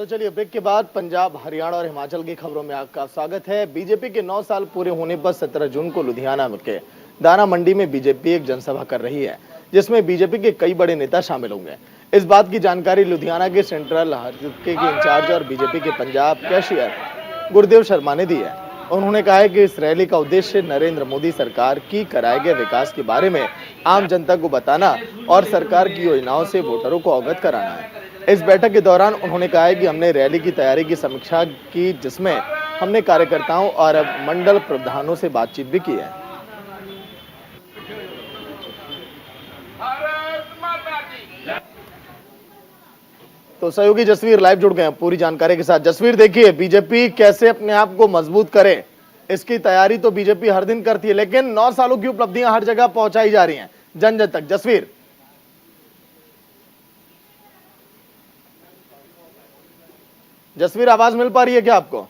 तो चलिए ब्रेक के बाद पंजाब, हरियाणा और हिमाचल की खबरों में आपका स्वागत है। बीजेपी के 9 साल पूरे होने पर 17 जून को लुधियाना के दाना मंडी में बीजेपी एक जनसभा कर रही है, जिसमें बीजेपी के कई बड़े नेता शामिल होंगे। इस बात की जानकारी लुधियाना के सेंट्रल हल्के के इंचार्ज और बीजेपी के पंजाब कैशियर गुरदेव शर्मा ने दी है। उन्होंने कहा है कि इस रैली का उद्देश्य नरेंद्र मोदी सरकार की कराए गए विकास के बारे में आम जनता को बताना और सरकार की योजनाओं से वोटरों को अवगत कराना है। इस बैठक के दौरान उन्होंने कहा है कि हमने रैली की तैयारी की समीक्षा की, जिसमें हमने कार्यकर्ताओं और मंडल प्रधानों से बातचीत भी की है। तो सहयोगी जसवीर लाइव जुड़ गए हैं पूरी जानकारी के साथ। जसवीर, देखिए बीजेपी कैसे अपने आप को मजबूत करे, इसकी तैयारी तो बीजेपी हर दिन करती है, लेकिन 9 सालों की उपलब्धियां हर जगह पहुंचाई जा रही हैं जन जन तक। जसवीर, जसवीर आवाज मिल पा रही है क्या आपको?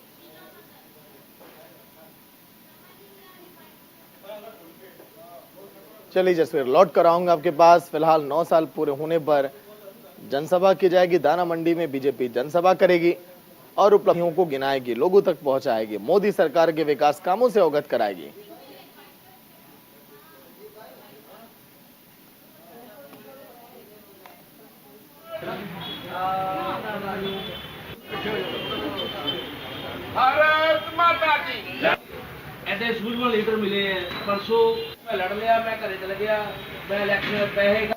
चलिए जसवीर, लौट कर आऊंगा आपके पास। फिलहाल 9 साल पूरे होने पर जनसभा की जाएगी। दाना मंडी में बीजेपी जनसभा करेगी और उपलब्धियों को गिनाएगी, लोगों तक पहुंचाएगी, मोदी सरकार के विकास कामों से अवगत कराएगी। भारत माता की। ऐसे सूझबूझ लीडर मिले हैं। परसों मैं लड़ लिया, मैं घरे चले गया, मैं इलेक्शन में पैसे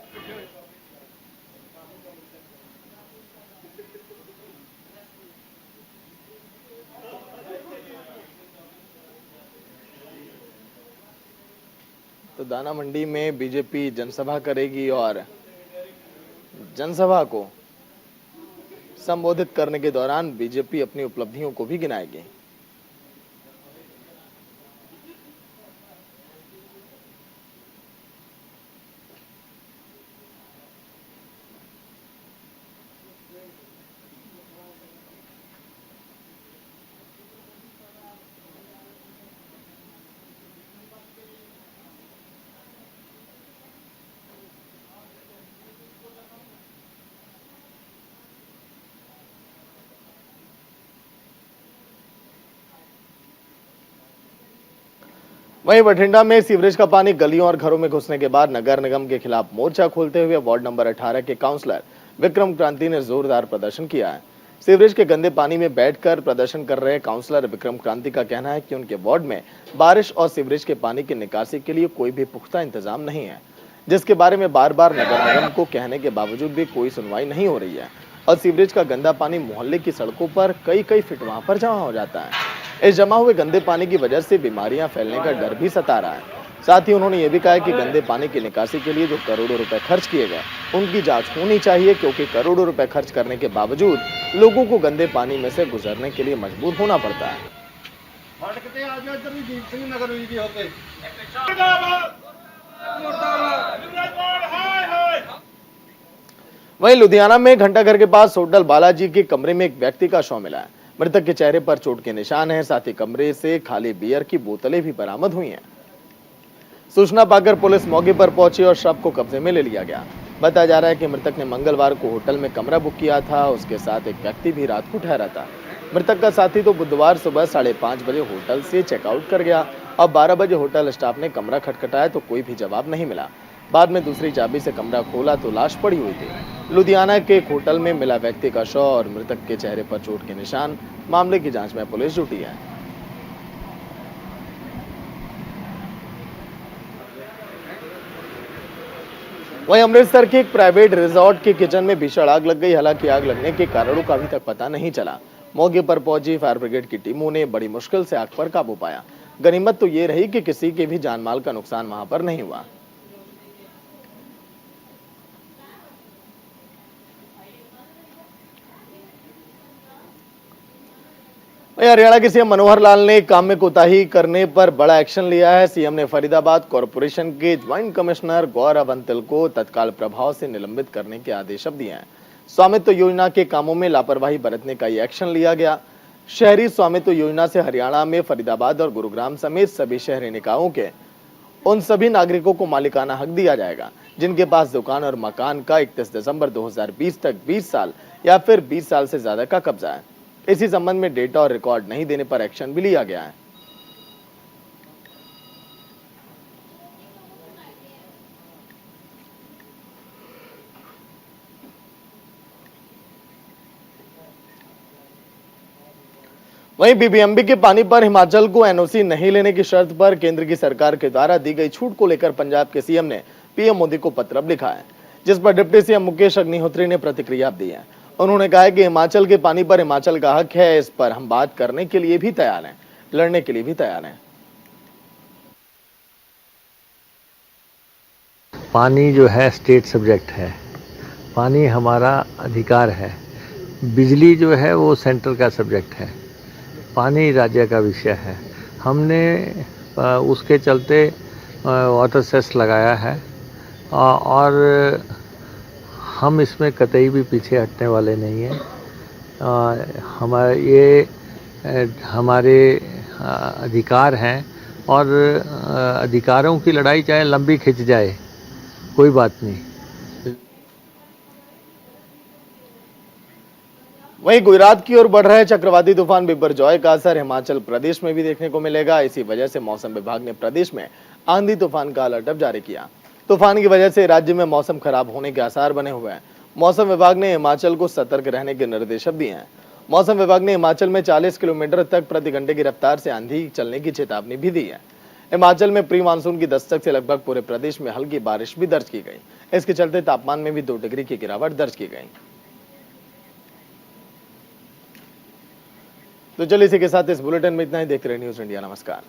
तो दाना मंडी में बीजेपी जनसभा करेगी और जनसभा को संबोधित करने के दौरान बीजेपी अपनी उपलब्धियों को भी गिनाएगी। वहीं बठिंडा में सीवरेज का पानी गलियों और घरों में घुसने के बाद नगर निगम के खिलाफ मोर्चा खोलते हुए वार्ड नंबर 18 के काउंसलर विक्रम क्रांति ने जोरदार प्रदर्शन किया है। सीवरेज के गंदे पानी में बैठकर प्रदर्शन कर रहे काउंसलर विक्रम क्रांति का कहना है कि उनके वार्ड में बारिश और सीवरेज के पानी की निकासी के लिए कोई भी पुख्ता इंतजाम नहीं है, जिसके बारे में बार बार नगर निगम को कहने के बावजूद भी कोई सुनवाई नहीं हो रही है और सीवरेज का गंदा पानी मोहल्ले की सड़कों पर कई फीट वहां पर जमा हो जाता है। इस जमा हुए गंदे पानी की वजह से बीमारियां फैलने का डर भी सता रहा है। साथ ही उन्होंने ये भी कहा कि गंदे पानी की निकासी के लिए जो करोड़ों रुपए खर्च किए गए उनकी जांच होनी चाहिए, क्योंकि करोड़ों रुपए खर्च करने के बावजूद लोगों को गंदे पानी में से गुजरने के लिए मजबूर होना पड़ता है। वहीं लुधियाना में घंटाघर के पास होटल बालाजी के कमरे में एक व्यक्ति का शव मिला है। मृतक के चेहरे पर चोट के निशान हैं, साथ ही कमरे से खाली बियर की बोतलें भी बरामद हुई हैं। सूचना पाकर पुलिस मौके पर पहुंची और शव को कब्जे में ले लिया गया। बताया जा रहा है कि मृतक ने मंगलवार को होटल में कमरा बुक किया था, उसके साथ एक व्यक्ति भी रात को ठहरा था। मृतक का साथी तो बुधवार सुबह 5:30 बजे होटल से चेकआउट कर गया और 12 बजे होटल स्टाफ ने कमरा खटखटाया तो कोई भी जवाब नहीं मिला। बाद में दूसरी चाबी से कमरा खोला तो लाश पड़ी हुई थी। लुधियाना के एक होटल में मिला व्यक्ति का शव और मृतक के चेहरे पर चोट के निशान। मामले की जांच में पुलिस जुटी है। वहीं अमृतसर के एक प्राइवेट रिजॉर्ट के किचन में भीषण आग लग गई। हालांकि आग लगने के कारणों का अभी तक पता नहीं चला। मौके पर पहुंची फायर ब्रिगेड की टीमों ने बड़ी मुश्किल से आग पर काबू पाया। गनीमत तो ये रही कि किसी के भी जानमाल का नुकसान वहां पर नहीं हुआ। हरियाणा के सीएम मनोहर लाल ने काम में कोताही करने पर बड़ा एक्शन लिया है। सीएम ने फरीदाबाद कॉरपोरेशन के ज्वाइंट कमिश्नर गौरव अंतिल को तत्काल प्रभाव से निलंबित करने के आदेश दिए हैं। स्वामित्व योजना के कामों में लापरवाही बरतने का ये एक्शन लिया गया। शहरी स्वामित्व योजना से हरियाणा में फरीदाबाद और गुरुग्राम समेत सभी शहरी निकायों के उन सभी नागरिकों को मालिकाना हक दिया जाएगा जिनके पास दुकान और मकान का 31 दिसंबर 2020 तक 20 साल या फिर 20 साल से ज्यादा का कब्जा है। इसी संबंध में डेटा और रिकॉर्ड नहीं देने पर एक्शन भी लिया गया है। वहीं बीबीएमबी के पानी पर हिमाचल को एनओसी नहीं लेने की शर्त पर केंद्र की सरकार के द्वारा दी गई छूट को लेकर पंजाब के सीएम ने पीएम मोदी को पत्र लिखा है, जिस पर डिप्टी सीएम मुकेश अग्निहोत्री ने प्रतिक्रिया दी है। उन्होंने कहा है कि हिमाचल के पानी पर हिमाचल का हक है, इस पर हम बात करने के लिए भी तैयार हैं, लड़ने के लिए भी तैयार हैं। पानी जो है स्टेट सब्जेक्ट है, पानी हमारा अधिकार है। बिजली जो है वो सेंटर का सब्जेक्ट है, पानी राज्य का विषय है। हमने उसके चलते वाटर सेस लगाया है और हम इसमें कतई भी पीछे हटने वाले नहीं हैं। हमारे अधिकार हैं और अधिकारों की लड़ाई चाहे लंबी खिंच जाए, कोई बात नहीं। वहीं गुजरात की ओर बढ़ रहे चक्रवाती तूफान बिपरजॉय का असर हिमाचल प्रदेश में भी देखने को मिलेगा। इसी वजह से मौसम विभाग ने प्रदेश में आंधी तूफान का अलर्ट जारी किया। तूफान की वजह से राज्य में मौसम खराब होने के आसार बने हुए हैं। मौसम विभाग ने हिमाचल को सतर्क रहने के निर्देश दिए हैं। मौसम विभाग ने हिमाचल में 40 किलोमीटर तक प्रति घंटे की रफ्तार से आंधी चलने की चेतावनी भी दी है। हिमाचल में प्री मानसून की दस्तक से लगभग पूरे प्रदेश में हल्की बारिश भी दर्ज की गई। इसके चलते तापमान में भी 2 डिग्री की गिरावट दर्ज की गई। तो चलिए इसी के साथ इस बुलेटिन में इतना ही। देखते रहिए न्यूज़ इंडिया। नमस्कार।